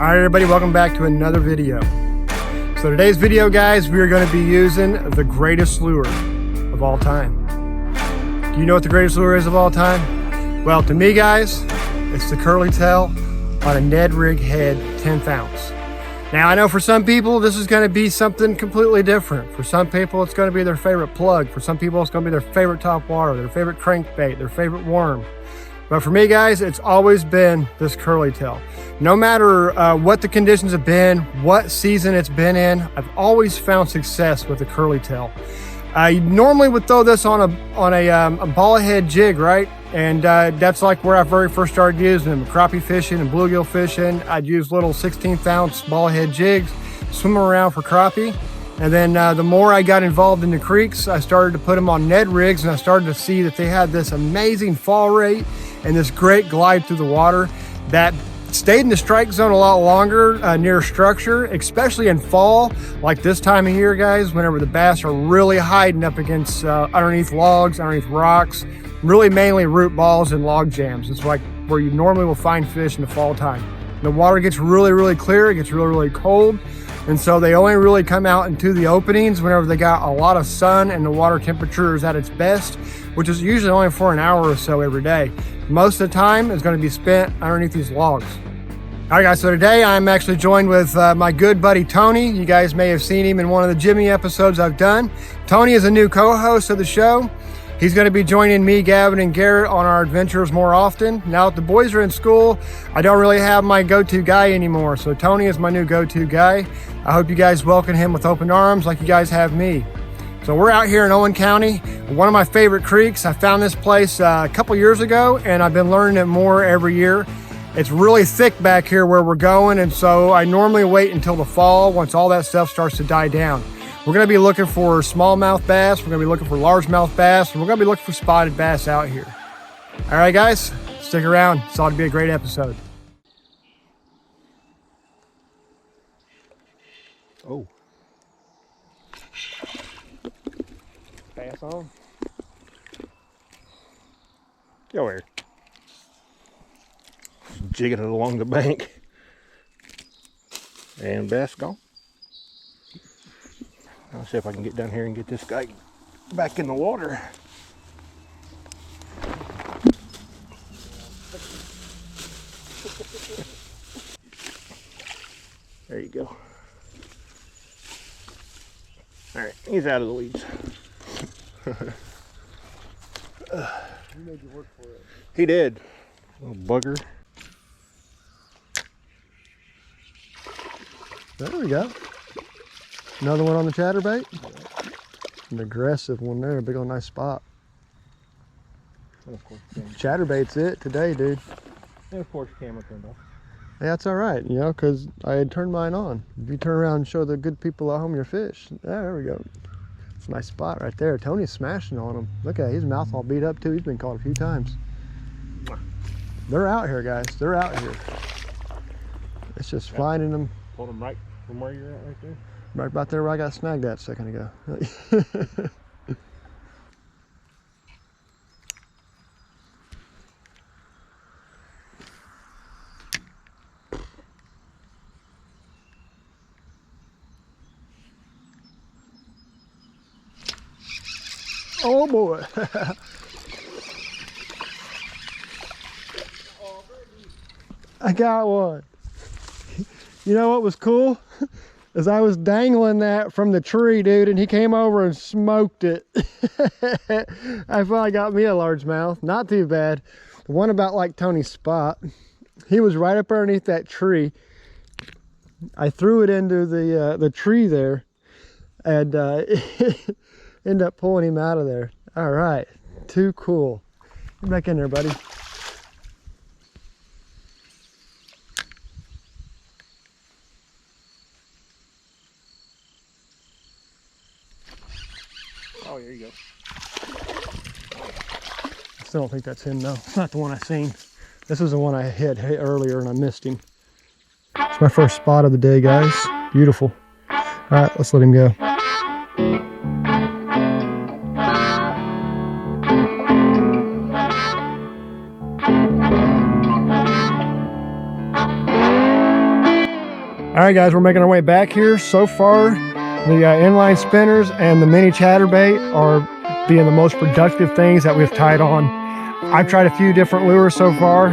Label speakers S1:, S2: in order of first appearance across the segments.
S1: Alright everybody, welcome back to another video. So today's video, guys, we are going to be using the greatest lure of all time. Do you know what the greatest lure is of all time? Well, to me, guys, it's the curly tail on a Ned rig head 10th ounce. Now, I know for some people this is going to be something completely different. For some people it's going to be their favorite plug. For some people it's going to be their favorite top water, their favorite crankbait, their favorite worm. But for me, guys, it's always been this curly tail. No matter what the conditions have been, what season it's been in, I've always found success with the curly tail. I normally would throw this on a ball head jig, right? And that's like where I very first started using them. Crappie fishing and bluegill fishing, I'd use little 16th ounce ball head jigs, swim around for crappie. And then the more I got involved in the creeks, I started to put them on Ned rigs, and I started to see that they had this amazing fall rate and this great glide through the water that stayed in the strike zone a lot longer near structure, especially in fall, like this time of year, guys, whenever the bass are really hiding up against underneath logs, underneath rocks, really mainly root balls and log jams. It's like where you normally will find fish in the fall time. The water gets really, really clear, it gets really, really cold, and so they only really come out into the openings whenever they got a lot of sun and the water temperature is at its best, which is usually only for an hour or so every day. Most of the time is going to be spent underneath these logs. All right, guys, so today I'm actually joined with my good buddy Tony. You guys may have seen him in one of the Jimmy episodes I've done. Tony is a new co-host of the show. He's going to be joining me, Gavin, and Garrett on our adventures more often. Now that the boys are in school, I don't really have my go-to guy anymore, so Tony is my new go-to guy. I hope you guys welcome him with open arms like you guys have me. So we're out here in Owen County, one of my favorite creeks. I found this place a couple years ago, and I've been learning it more every year. It's really thick back here where we're going, and so I normally wait until the fall once all that stuff starts to die down. We're going to be looking for smallmouth bass, we're going to be looking for largemouth bass, and we're going to be looking for spotted bass out here. All right, guys, stick around. It's ought to be a great episode. Oh. Bass on. Go here. Jigging it along the bank. And bass gone. I'll see if I can get down here and get this guy back in the water. There you go. All right, he's out of the weeds. He made you work for it. He did. Little bugger. There we go. Another one on the chatterbait. An aggressive one there, a big old nice spot. Chatterbait's it today, dude.
S2: And of course, camera turned off.
S1: Yeah, that's all right, you know, because I had turned mine on. If you turn around and show the good people at home your fish, there we go. It's a nice spot right there. Tony's smashing on him. Look at his mouth all beat up too. He's been caught a few times. They're out here, guys. They're out here. It's just finding them.
S2: Hold them right from where you're at right there.
S1: Right about there where I got snagged at a second ago. Oh boy. I got one. You know what was cool? As I was dangling that from the tree, dude, and he came over and smoked it. I finally got me a largemouth. Not too bad. The one about like Tony's spot. He was right up underneath that tree. I threw it into the tree there, and ended up pulling him out of there. All right, too cool. Get back in there, buddy.
S2: Oh, there you go.
S1: I still don't think that's him, though. It's not the one I seen. This was the one I hit earlier and I missed him. It's my first spot of the day, guys. Beautiful. All right, let's let him go. right, guys, we're making our way back here. So far, the inline spinners and the mini chatterbait are being the most productive things that we've tied on. I've tried a few different lures so far,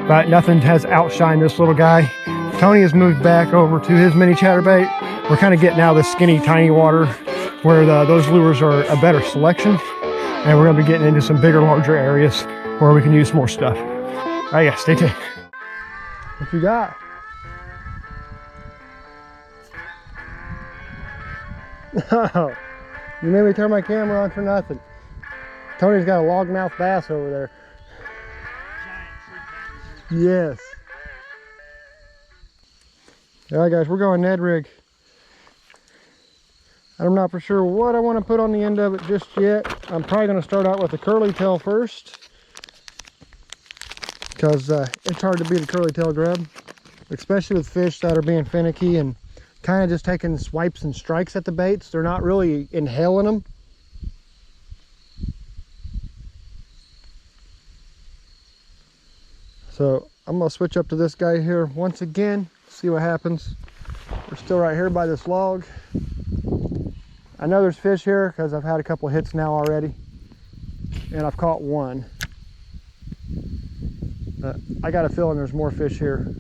S1: but nothing has outshined this little guy. Tony has moved back over to his mini chatterbait. We're kind of getting out of the skinny, tiny water where those lures are a better selection. And we're going to be getting into some bigger, larger areas where we can use more stuff. All right, guys, stay tuned. What you got? Oh, you made me turn my camera on for nothing. Tony's got a largemouth bass over there. Yes. All right, guys, we're going Ned rig. I'm not for sure what I want to put on the end of it just yet. I'm probably going to start out with the curly tail first, because it's hard to beat a curly tail grub, especially with fish that are being finicky and kind of just taking swipes and strikes at the baits. They're not really inhaling them. So I'm going to switch up to this guy here once again, see what happens. We're still right here by this log. I know there's fish here because I've had a couple hits now already, and I've caught one. But I got a feeling there's more fish here.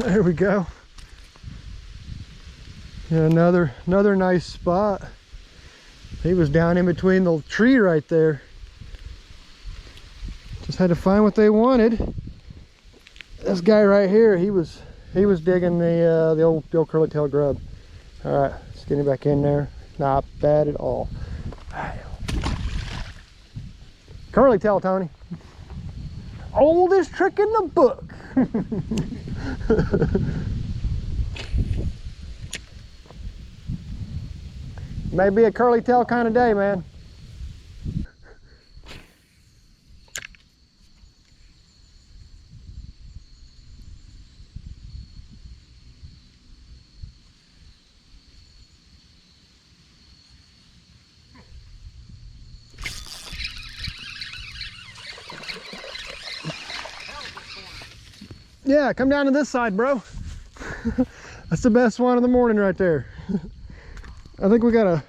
S1: There we go. Yeah, another nice spot. He was down in between the tree right there. Just had to find what they wanted. This guy right here, he was digging the old curly tail grub. All right, let's get him back in there. Not bad at all. Curly tail, Tony. Oldest trick in the book. May be a curly tail kind of day, man. Yeah, come down to this side, bro. That's the best one of the morning right there. I think we got a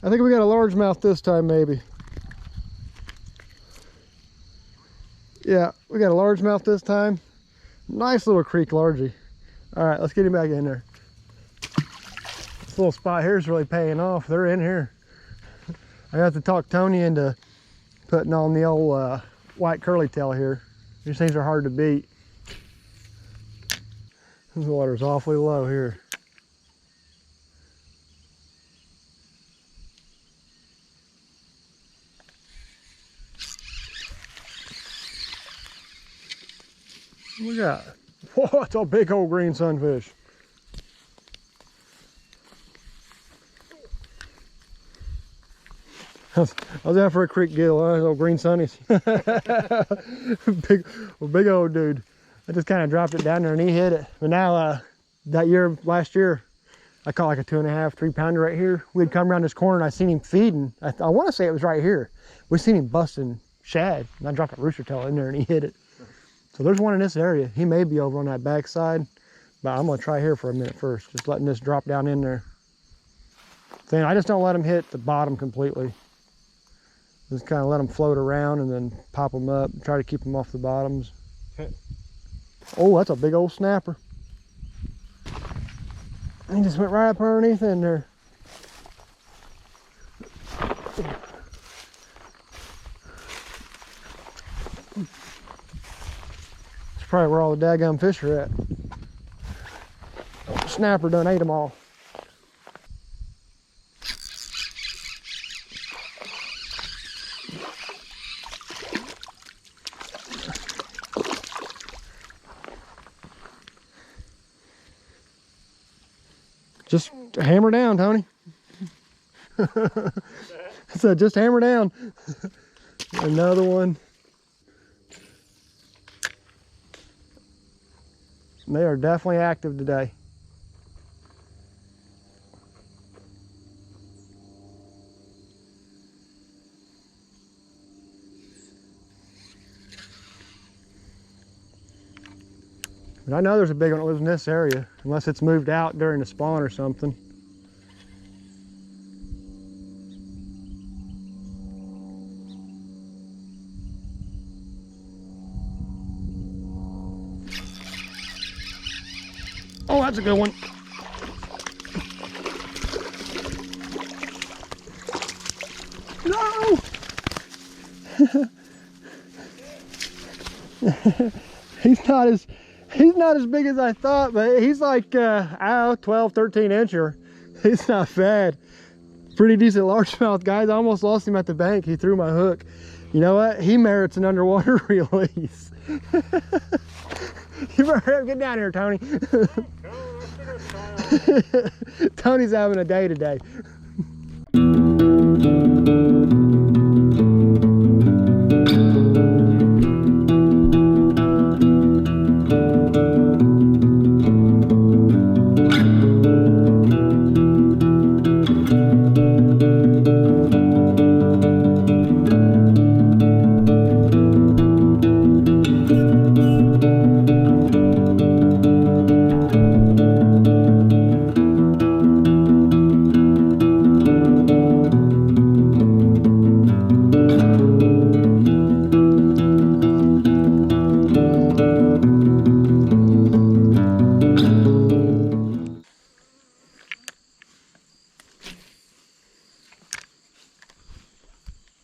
S1: largemouth this time, maybe. Yeah, we got a largemouth this time. Nice little creek largie. All right, let's get him back in there. This little spot here is really paying off. They're in here. I have to talk Tony into putting on the old white curly tail here. These things are hard to beat. The water's awfully low here. What we got? Whoa, it's a big old green sunfish. I was out for a creek gill, huh? Those old green sunnies. big old dude. I just kind of dropped it down there and he hit it. But now, last year, I caught like a 2.5, 3 pounder right here. We'd come around this corner and I seen him feeding. I want to say it was right here. We seen him busting shad, and I dropped a rooster tail in there and he hit it. So there's one in this area. He may be over on that back side, but I'm gonna try here for a minute first, just letting this drop down in there. Then I just don't let him hit the bottom completely. Just kind of let them float around and then pop them up, try to keep them off the bottoms. Oh, that's a big old snapper. He just went right up underneath in there. It's probably where all the daggum fish are at. Snapper done ate them all. Just hammer down, Tony. I said, just hammer down. Another one. They are definitely active today. But I know there's a big one that lives in this area, unless it's moved out during the spawn or something. Oh, that's a good one. No! He's not as big as I thought, but he's like, I don't know, 12, 13 incher. He's not bad. Pretty decent largemouth, guys. I almost lost him at the bank. He threw my hook. You know what? He merits an underwater release. You better get down here, Tony. Tony's having a day today.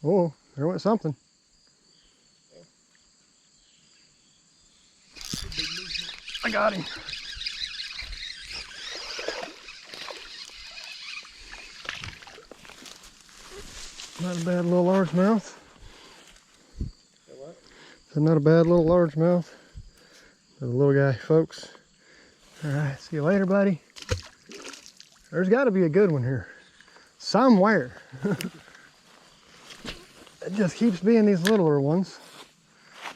S1: Oh, there went something. I got him. Not a bad little largemouth. Not a bad little largemouth. The little guy, folks. All right, see you later, buddy. There's got to be a good one here somewhere. It just keeps being these littler ones.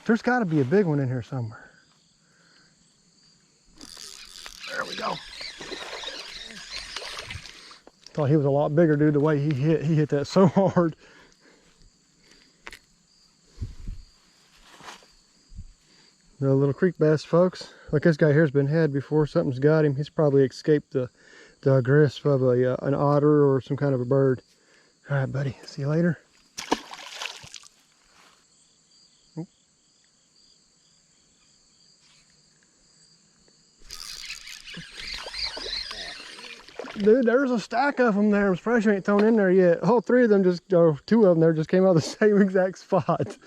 S1: There's got to be a big one in here somewhere. There we go. Thought he was a lot bigger, dude. The way he hit that so hard. The little creek bass, folks. Like this guy here's been had before. Something's got him. He's probably escaped the grasp of an otter or some kind of a bird. All right, buddy. See you later. Dude, there's a stack of them there. I'm surprised you ain't thrown in there yet. All three of them two of them there just came out of the same exact spot.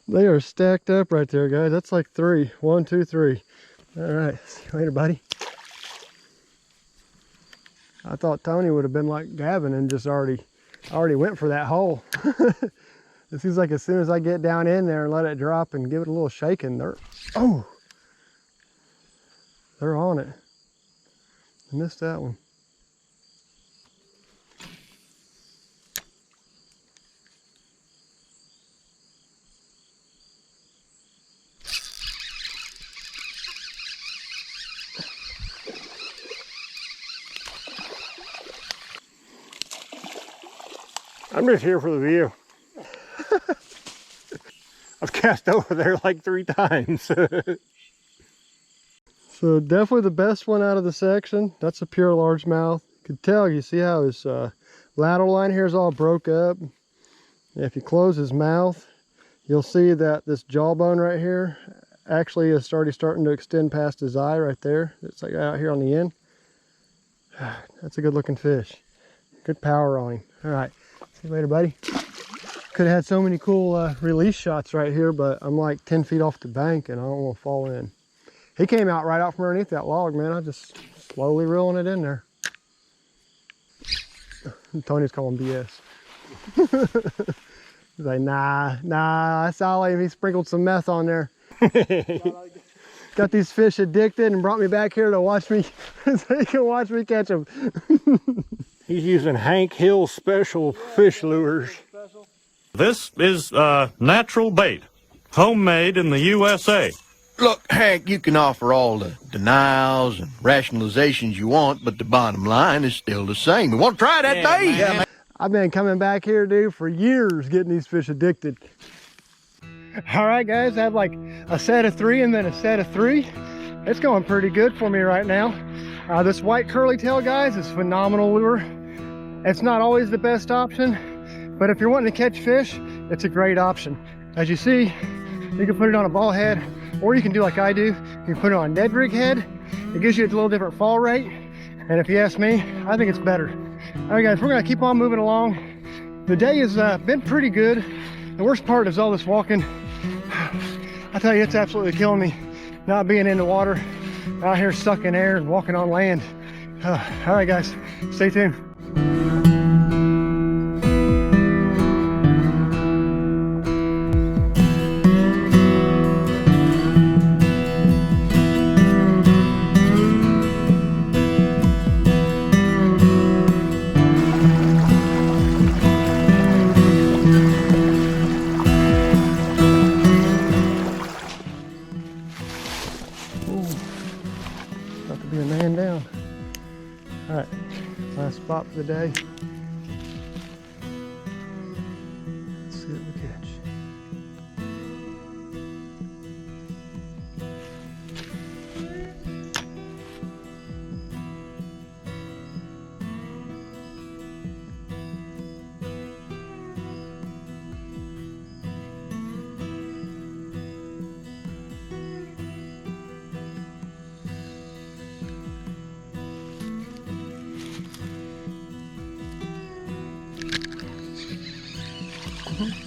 S1: They are stacked up right there, guys. That's like three. 1, 2, 3. All right, see you later, buddy. I thought Tony would have been like Gavin and just already went for that hole. It seems like as soon as I get down in there and let it drop and give it a little shaking, they're on it. I missed that one. I'm just here for the view. I've cast over there like 3 times. So definitely the best one out of the section. That's a pure largemouth. You can tell, you see how his lateral line here is all broke up. If you close his mouth, you'll see that this jawbone right here actually is already starting to extend past his eye right there. It's like out here on the end. That's a good looking fish. Good power on him. All right, see you later, buddy. Could have had so many cool release shots right here, but I'm like 10 feet off the bank and I don't want to fall in. He came out right out from underneath that log, man. I just slowly reeling it in there. Tony's calling BS. He's like, nah, I saw him. He sprinkled some meth on there. Got these fish addicted and brought me back here to watch me, so he can watch me catch them.
S2: He's using Hank Hill special fish lures.
S3: This is natural bait, homemade in the USA. Look, Hank, you can offer all the denials and rationalizations you want, but the bottom line is still the same. You want to try that bait?
S1: Yeah, man. I've been coming back here, dude, for years getting these fish addicted. All right, guys, I have like a set of 3 and then a set of 3. It's going pretty good for me right now. This white curly tail, guys, is phenomenal lure. It's not always the best option, but if you're wanting to catch fish, it's a great option. As you see, you can put it on a ball head, or you can do like I do. You can put it on a Ned rig head. It gives you a little different fall rate. And if you ask me, I think it's better. All right, guys, we're gonna keep on moving along. The day has been pretty good. The worst part is all this walking. I tell you, it's absolutely killing me not being in the water, out here sucking air and walking on land. All right, guys, stay tuned. Be a man down. All right, last spot for the day. Let's see what we catch.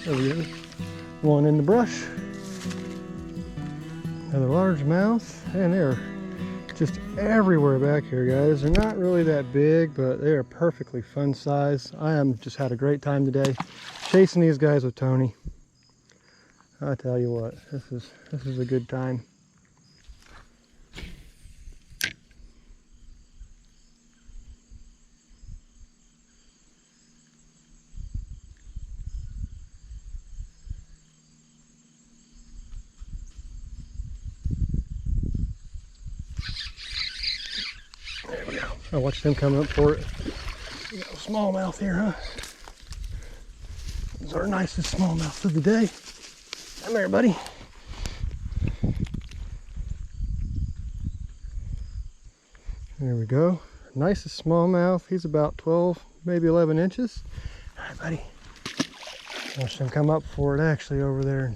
S1: There we go. One in the brush. Another largemouth. And they're just everywhere back here, guys. They're not really that big, but they are perfectly fun size. I am just had a great time today chasing these guys with Tony. I tell you what, this is a good time. There we go. I watched them coming up for it. We got a smallmouth here, huh? This is our nicest smallmouth of the day. Come here, buddy. There we go. Nicest smallmouth. He's about 12, maybe 11 inches. All right, buddy. Watched him come up for it actually over there.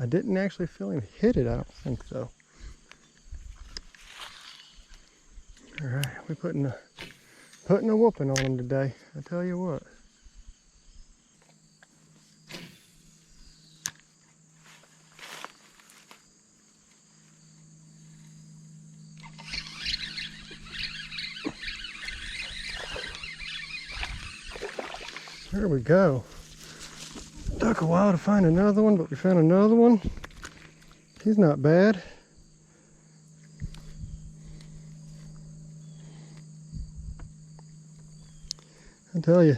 S1: I didn't actually feel him hit it. I don't think so. All right, we're putting a whooping on him today. I tell you what. There we go. Took a while to find another one, but we found another one. He's not bad. I tell you,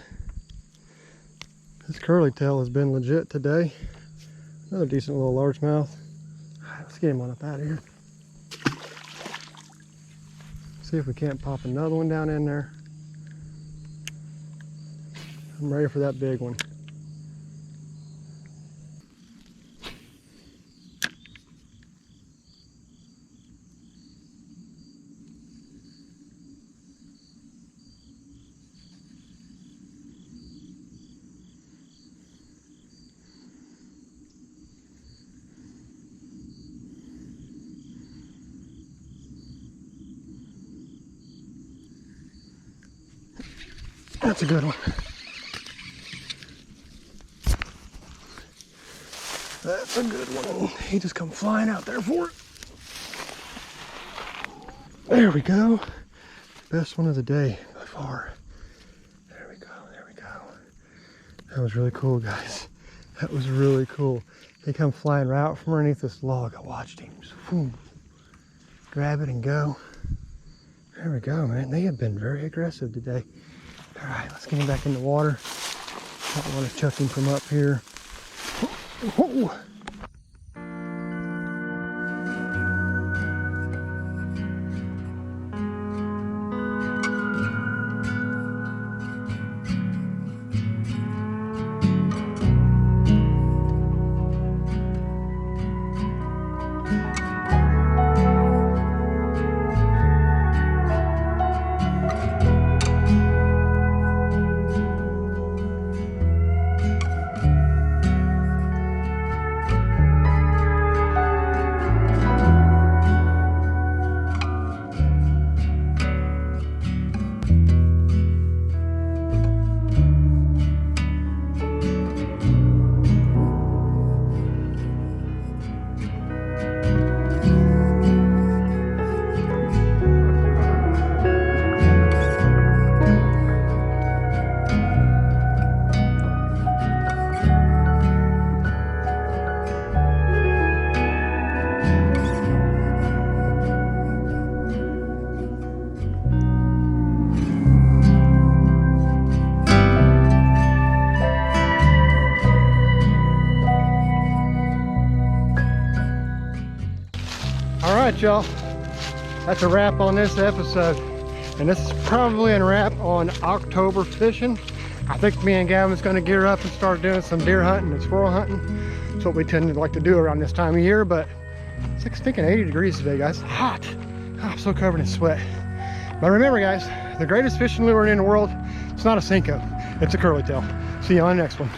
S1: this curly tail has been legit today. Another decent little largemouth. Let's get him on up out of here. See if we can't pop another one down in there. I'm ready for that big one. That's a good one. That's a good one. He just come flying out there for it. There we go. Best one of the day by far. There we go, there we go. That was really cool, guys. That was really cool. He come flying right out from underneath this log. I watched him. Just, whoom, grab it and go. There we go, man. They have been very aggressive today. All right, let's get him back in the water. I don't want to chuck him from up here. Whoa. right, y'all. That's a wrap on this episode. And this is probably a wrap on October fishing. I think me and Gavin's gonna gear up and start doing some deer hunting and squirrel hunting. That's what we tend to like to do around this time of year, but it's like stinking 80 degrees today, guys. Hot. Oh, I'm so covered in sweat. But remember, guys, the greatest fishing lure in the world, it's not a Senko, it's a curly tail. See you on the next one.